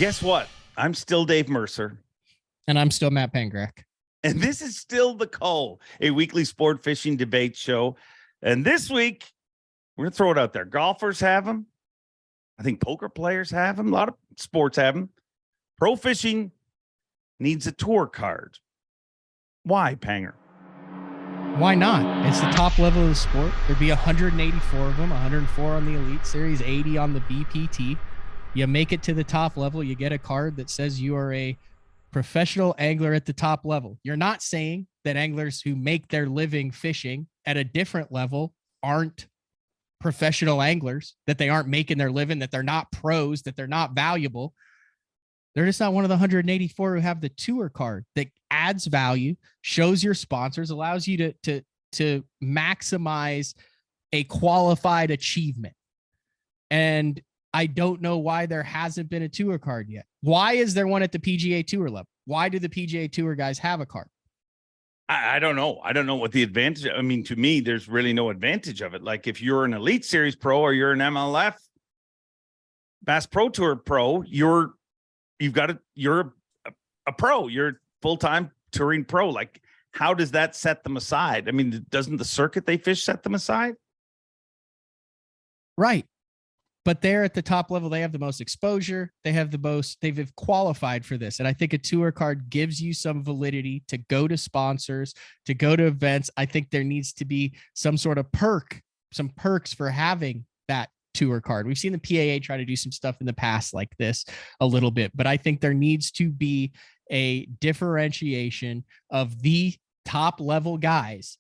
guess what? I'm still Dave Mercer. And I'm still Matt Pangrac. And this is still The Cull, a weekly sport fishing debate show. And this week, we're going to throw it out there. Golfers have them. I think poker players have them. A lot of sports have them. Pro fishing needs a tour card. Why, Panger? Why not? It's the top level of the sport. There'd be 184 of them, 104 on the Elite Series, 80 on the BPT. You make it to the top level, you get a card that says you are a professional angler at the top level. You're not saying that anglers who make their living fishing at a different level aren't professional anglers, that they aren't making their living, that they're not pros, that they're not valuable. They're just not one of the 184 who have the tour card that adds value, shows your sponsors, allows you to maximize a qualified achievement. And I don't know why there hasn't been a tour card yet. Why is there one at the PGA Tour level? Why do the PGA Tour guys have a card? I don't know. I don't know what the advantage. I mean, to me, there's really no advantage of it. Like if you're an Elite Series pro or you're an MLF Bass Pro Tour pro, you're a pro. You're a full-time touring pro. Like, how does that set them aside? I mean, doesn't the circuit they fish set them aside? Right. But they're at the top level. They have the most exposure. They've qualified for this. And I think a tour card gives you some validity to go to sponsors, to go to events. I think there needs to be some sort of some perks for having that tour card. We've seen the PAA try to do some stuff in the past like this a little bit, but I think there needs to be a differentiation of the top level guys.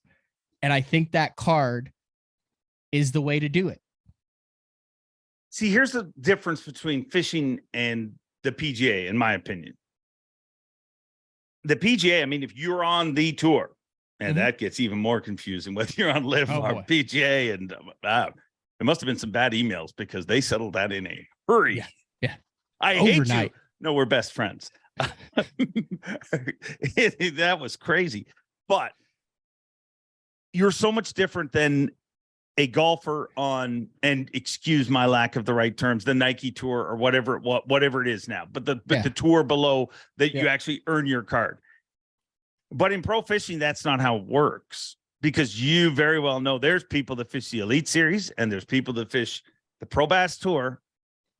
And I think that card is the way to do it. See, here's the difference between fishing and the PGA, in my opinion. The PGA, I mean, if you're on the tour, and that gets even more confusing, whether you're on Live or PGA, and there must have been some bad emails because they settled that in a hurry. Yeah. I hate you. No, we're best friends. That was crazy. But you're so much different than a golfer on, and excuse my lack of the right terms, the Nike Tour or whatever it is now, but the tour below that you actually earn your card. But in pro fishing, that's not how it works, because you very well know there's people that fish the Elite Series and there's people that fish the Pro Bass Tour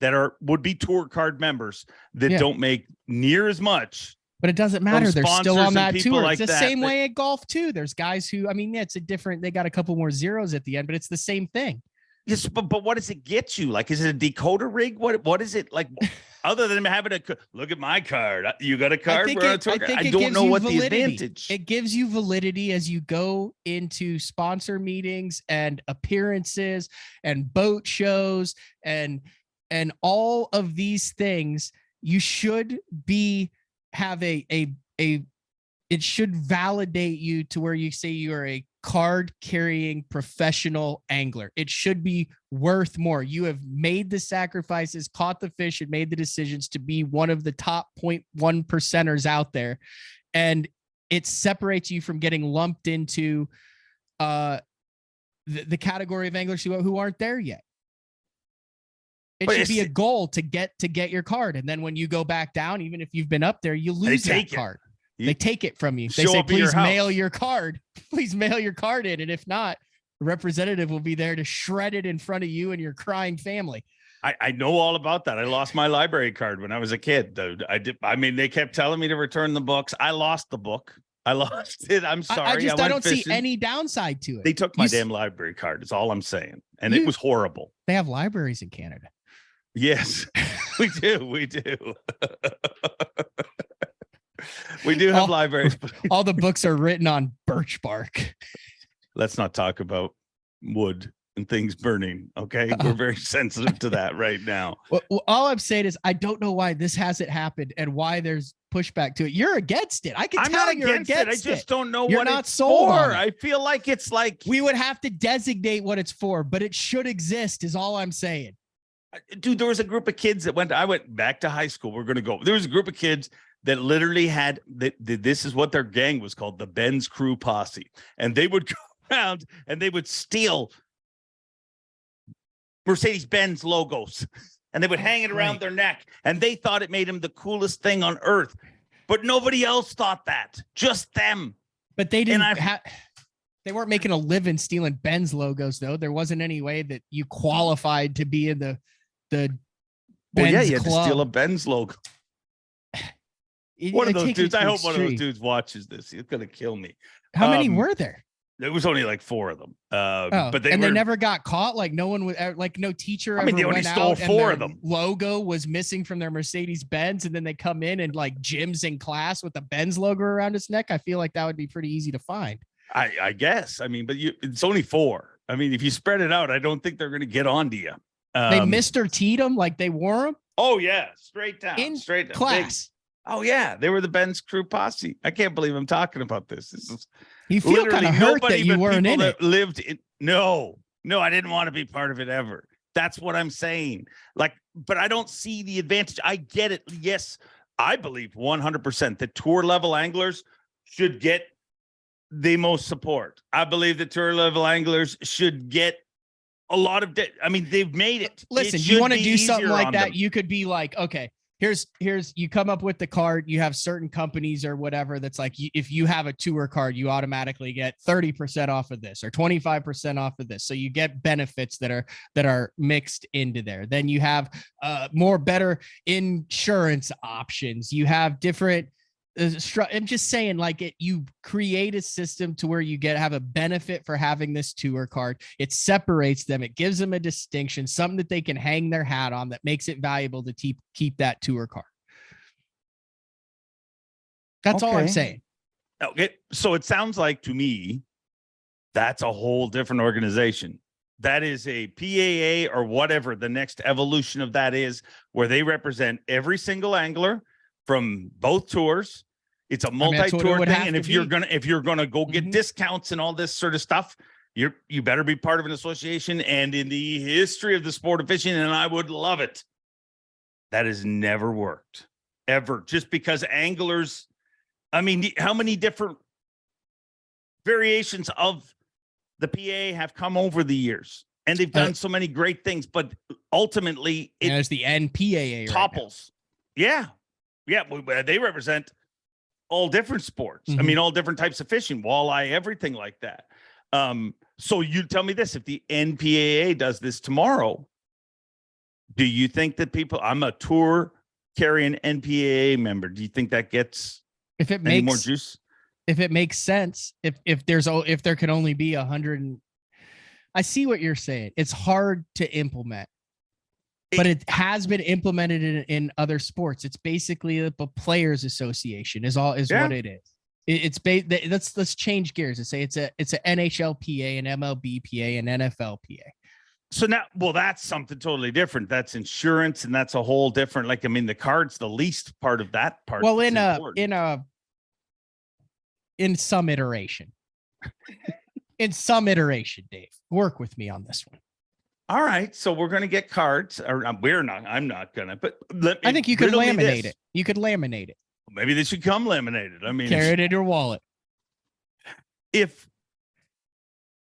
that would be tour card members that don't make near as much. But it doesn't matter. They're still on that tour. Like it's the same way at golf too. There's guys who, I mean, it's they got a couple more zeros at the end, but it's the same thing. Yes, but what does it get you? Like, is it a decoder rig? What is it like? Other than having look at my card, you got a card. I don't know what the advantage. It gives you validity as you go into sponsor meetings and appearances and boat shows and all of these things. You should have it should validate you to where you say you are a card carrying professional angler. It should be worth more. You have made the sacrifices, caught the fish, and made the decisions to be one of the top 0.1%ers out there. And it separates you from getting lumped into the category of anglers who aren't there yet. It should be a goal to get your card. And then when you go back down, even if you've been up there, you lose that card. They take it from you. They say, please mail your card. Please mail your card in. And if not, the representative will be there to shred it in front of you and your crying family. I know all about that. I lost my library card when I was a kid. I mean, they kept telling me to return the books. I lost the book. I lost it. I'm sorry. I don't see any downside to it. They took my damn library card. Is all I'm saying. And it was horrible. They have libraries in Canada. Yes, we do. We do. We do have libraries. All the books are written on birch bark. Let's not talk about wood and things burning. Okay. We're very sensitive to that right now. Well, all I'm saying is I don't know why this hasn't happened and why there's pushback to it. You're against it. I can tell you're against it. I just don't know what it's for. I feel like it's like we would have to designate what it's for, but it should exist is all I'm saying. Dude, there was a group of kids that I went back to high school. We're going to go. There was a group of kids that literally had this is what their gang was called, the Ben's Crew Posse. And they would go around and they would steal Mercedes-Benz logos and they would hang it around their neck, and they thought it made them the coolest thing on earth. But nobody else thought that, just them. But they didn't they weren't making a living stealing Benz logos, though. There wasn't any way that you qualified to be in the Benz you had club. to steal a Benz logo. One of those dudes, I hope one of those dudes watches this. He's going to kill me. How many were there? There was only like 4 of them. But they never got caught. Like no one would, like no teacher ever they only went stole out 4 and of them. Logo was missing from their Mercedes Benz, and then they come in and like Jim's in class with the Benz logo around his neck. I feel like that would be pretty easy to find. I guess. I mean, but it's only 4. I mean, if you spread it out, I don't think they're going to get onto you. They Mr. T'd them like they wore them. Oh yeah, straight down, in straight down. class. Oh yeah, they were the Benz crew posse. I can't believe I'm talking about this. This is you feel kind of hurt that you weren't in it. Lived in no, I didn't want to be part of it ever. That's what I'm saying. Like, but I don't see the advantage. I get it. Yes, I believe 100% that tour level anglers should get the most support. I believe that tour level anglers should get a lot of. I mean, they've made it. Listen, you want to do something like that? You could be like, okay. Here's you come up with the card. You have certain companies or whatever that's like, if you have a tour card, you automatically get 30% off of this or 25% off of this. So you get benefits that are mixed into there. Then you have better insurance options. You have different. I'm just saying, like you create a system to where you have a benefit for having this tour card. It separates them. It gives them a distinction, something that they can hang their hat on that makes it valuable to keep that tour card. That's all I'm saying. Okay. So it sounds like to me, that's a whole different organization. That is a PAA or whatever the next evolution of that is, where they represent every single angler from both tours. It's a multi-tour thing, and if you're gonna go get discounts and all this sort of stuff, you better be part of an association. And in the history of the sport of fishing, and I would love it, that has never worked ever. Just because anglers, I mean, how many different variations of the PA have come over the years, and they've done so many great things, but ultimately there's the NPAA topples. Right, yeah, they represent all different sports. I mean, all different types of fishing, walleye, everything like that. So you tell me this, if the NPAA does this tomorrow, do you think that I'm a tour carrying NPAA member. Do you think that gets any more juice? If it makes sense, if there can only be 100, I see what you're saying. It's hard to implement. But it has been implemented in other sports. It's basically a players association what it is. Let's change gears and say it's a NHL PA, an MLB PA, an NFL PA. So now, that's something totally different. That's insurance, and that's a whole different. Like, I mean, the card's the least part of that part. Well, in some iteration, Dave, work with me on this one. All right, so we're going to get cards, or we're not. I'm not going to, but I think you could laminate it. You could laminate it. Maybe they should come laminated. I mean, carry it in your wallet.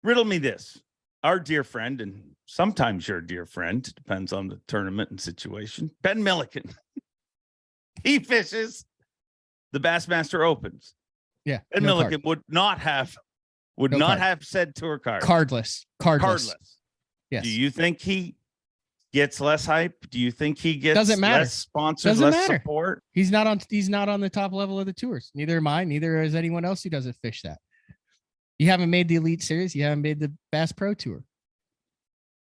Riddle me this, our dear friend, and sometimes your dear friend, depends on the tournament and situation, Ben Milliken, he fishes the Bassmaster Opens. Yeah, Ben Milliken would not have said tour card. Cardless. Yes. Do you think he gets less hype? Do you think he gets less sponsors, less support? He's not on the top level of the tours. Neither am I. Neither is anyone else who doesn't fish that. You haven't made the Elite Series. You haven't made the Bass Pro Tour.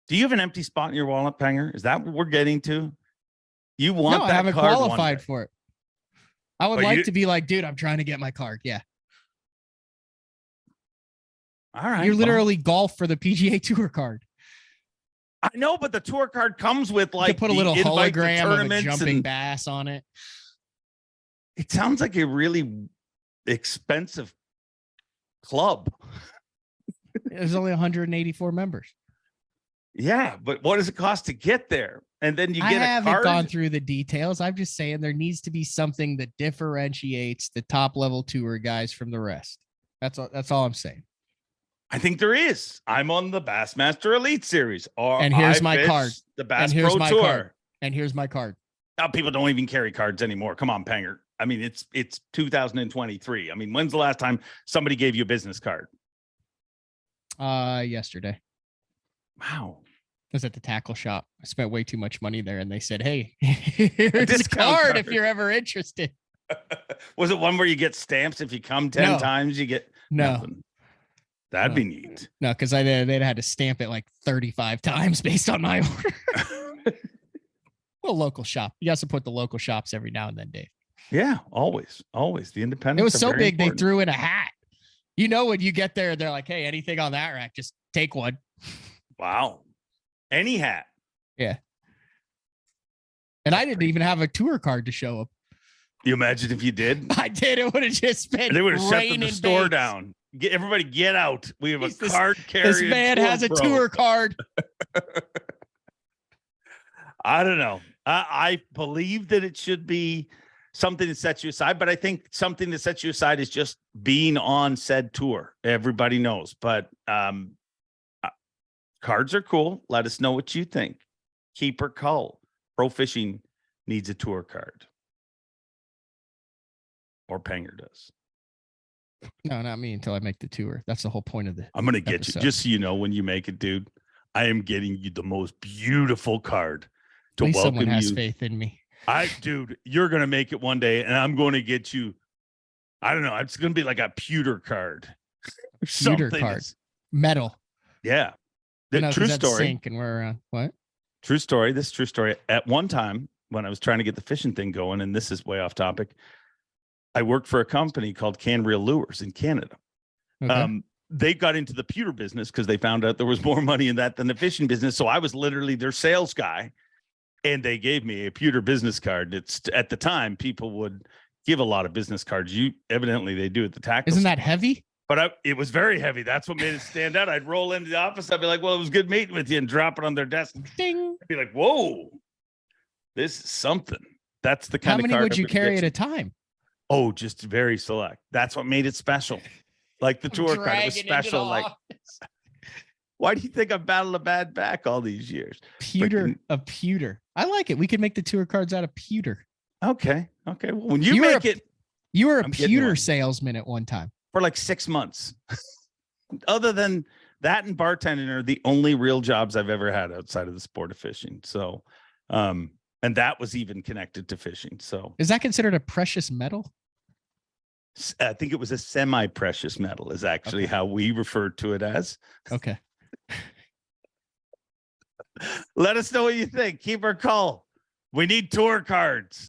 Do you have an empty spot in your wallet, Panger? Is that what we're getting to? You want that? I haven't qualified for it. I would like to be like, dude, I'm trying to get my card. Yeah. All right. You're literally golf for the PGA Tour card. I know, but the tour card comes with like put a little hologram of a jumping bass on it. It sounds like a really expensive club. There's only 184 members. Yeah, but what does it cost to get there? And then you get a card. I haven't gone through the details. I'm just saying there needs to be something that differentiates the top level tour guys from the rest. That's all I'm saying. I think there is. I'm on the Bassmaster Elite Series. And here's my card. The Bass Pro Tour. and here's my card. Now people don't even carry cards anymore. Come on, Panger. I mean, it's 2023. I mean, when's the last time somebody gave you a business card? Yesterday. Wow. I was at the tackle shop. I spent way too much money there, and they said, "Hey, here's a card if you're ever interested." Was it one where you get stamps if you come 10 times? You get nothing. That'd be neat. No, because they'd had to stamp it like 35 times based on my order. Well, local shop. You got to support the local shops every now and then, Dave. Yeah, always. The independents. It was so big important. they threw in a hat. You know, when you get there, they're like, "Hey, anything on that rack, just take one." Wow. Any hat. Yeah. And I didn't even have a tour card to show up. You imagine if you did? I did. It would have just been. They would have shut the store down. Everybody get out. We have a card carrier. This man has a tour card. I don't know. I believe that it should be something that sets you aside, but I think something that sets you aside is just being on said tour. Everybody knows, but cards are cool. Let us know what you think. Keeper Cull. Pro Fishing needs a tour card. Or Panger does. No, not me until I make the tour. That's the whole point of the I'm going to get you, just so you know, when you make it, dude, I am getting you the most beautiful card to welcome someone has you. Faith in me. Dude, you're going to make it one day, and I'm going to get you, I don't know, it's going to be like a pewter card. Pewter card. Metal. Yeah. The true story. Sink and we're around. What? True story. This is true story. At one time, when I was trying to get the fishing thing going, and this is way off topic, I worked for a company called Can Reel Lures in Canada. Okay. They got into the pewter business because they found out there was more money in that than the fishing business. So I was literally their sales guy, and they gave me a pewter business card. It's at the time people would give a lot of business cards. Evidently they do at the tackle. Isn't that heavy? But it was very heavy. That's what made it stand out. I'd roll into the office. I'd be like, "Well, it was good meeting with you," and drop it on their desk. Ding. I'd be like, "Whoa, this is something." That's the kind of card. How many would you carry at a time? Oh, just very select. That's what made it special. Like the tour card, it was special. Like, why do you think I've battled a bad back all these years? Pewter. I like it. We could make the tour cards out of pewter. Okay. Well, when you make it, you were a pewter salesman at one time for like 6 months. Other than that and bartending are the only real jobs I've ever had outside of the sport of fishing. So, and that was even connected to fishing. So is that considered a precious metal? I think it was a semi-precious metal is actually how we referred to it as. Okay. Let us know what you think. Keep our call. We need tour cards.